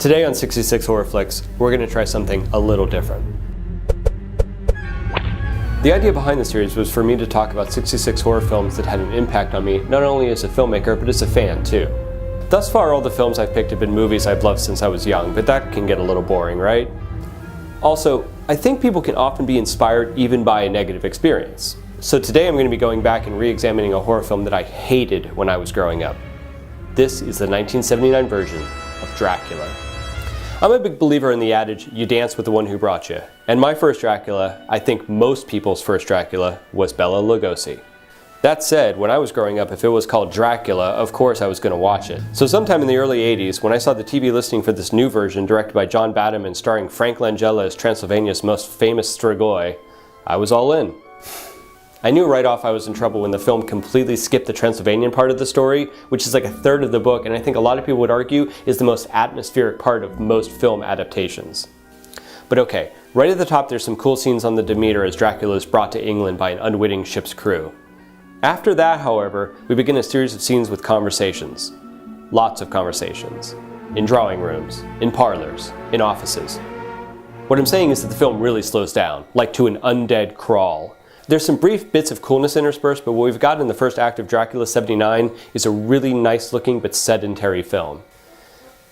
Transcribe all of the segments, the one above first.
Today on 66 Horror Flicks, we're going to try something a little different. The idea behind the series was for me to talk about 66 horror films that had an impact on me, not only as a filmmaker, but as a fan too. Thus far, all the films I've picked have been movies I've loved since I was young, but that can get a little boring, right? Also, I think people can often be inspired even by a negative experience. So today I'm going to be going back and re-examining a horror film that I hated when I was growing up. This is the 1979 version of Dracula. I'm a big believer in the adage, you dance with the one who brought you. And my first Dracula, I think most people's first Dracula, was Bela Lugosi. That said, when I was growing up, if it was called Dracula, of course I was going to watch it. So sometime in the early 80s, when I saw the TV listing for this new version directed by John Badham and starring Frank Langella as Transylvania's most famous Strigoi, I was all in. I knew right off I was in trouble when the film completely skipped the Transylvanian part of the story, which is like a third of the book, and I think a lot of people would argue is the most atmospheric part of most film adaptations. But okay, right at the top there's some cool scenes on the Demeter as Dracula is brought to England by an unwitting ship's crew. After that, however, we begin a series of scenes with conversations. Lots of conversations. In drawing rooms, in parlors, in offices. What I'm saying is that the film really slows down, like to an undead crawl. There's some brief bits of coolness interspersed, but what we've got in the first act of Dracula 79 is a really nice looking but sedentary film.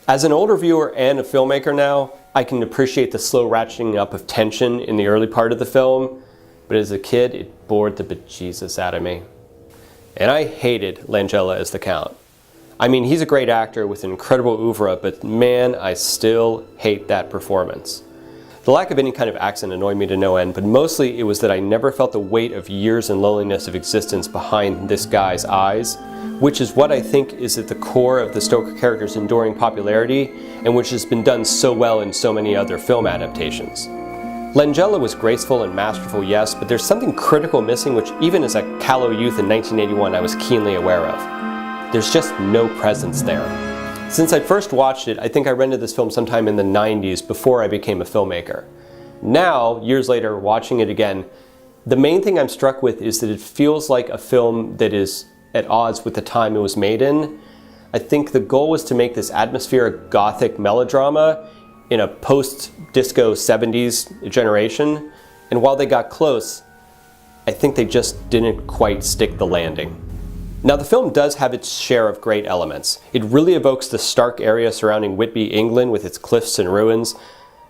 As an older viewer and a filmmaker now, I can appreciate the slow ratcheting up of tension in the early part of the film, but as a kid, it bored the bejesus out of me. And I hated Langella as the Count. I mean, he's a great actor with an incredible oeuvre, but man, I still hate that performance. The lack of any kind of accent annoyed me to no end, but mostly it was that I never felt the weight of years and loneliness of existence behind this guy's eyes, which is what I think is at the core of the Stoker character's enduring popularity, and which has been done so well in so many other film adaptations. Langella was graceful and masterful, yes, but there's something critical missing which even as a callow youth in 1981 I was keenly aware of. There's just no presence there. Since I first watched it, I think I rented this film sometime in the 90s before I became a filmmaker. Now, years later, watching it again, the main thing I'm struck with is that it feels like a film that is at odds with the time it was made in. I think the goal was to make this atmospheric gothic melodrama in a post-disco 70s generation, and while they got close, I think they just didn't quite stick the landing. Now the film does have its share of great elements. It really evokes the stark area surrounding Whitby, England with its cliffs and ruins.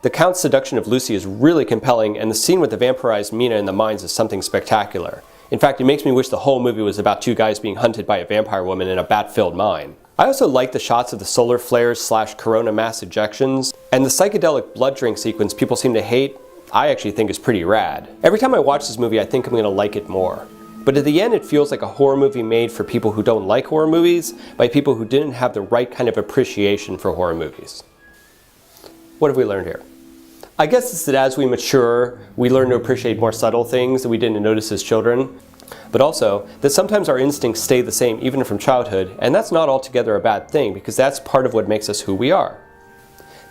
The Count's seduction of Lucy is really compelling, and the scene with the vampirized Mina in the mines is something spectacular. In fact, it makes me wish the whole movie was about two guys being hunted by a vampire woman in a bat-filled mine. I also like the shots of the solar flares / corona mass ejections, and the psychedelic blood drink sequence people seem to hate, I actually think is pretty rad. Every time I watch this movie, I think I'm gonna like it more. But at the end, it feels like a horror movie made for people who don't like horror movies, by people who didn't have the right kind of appreciation for horror movies. What have we learned here? I guess it's that as we mature, we learn to appreciate more subtle things that we didn't notice as children. But also, that sometimes our instincts stay the same even from childhood, and that's not altogether a bad thing, because that's part of what makes us who we are.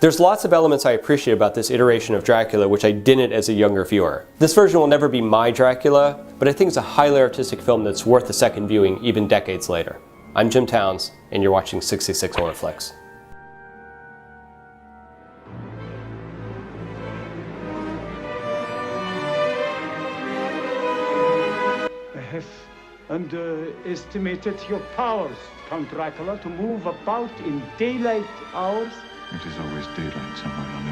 There's lots of elements I appreciate about this iteration of Dracula which I didn't as a younger viewer. This version will never be my Dracula, but I think it's a highly artistic film that's worth a second viewing even decades later. I'm Jim Towns, and you're watching 66 Horror Flicks. I have underestimated your powers, Count Dracula, to move about in daylight hours. It is always daylight somewhere on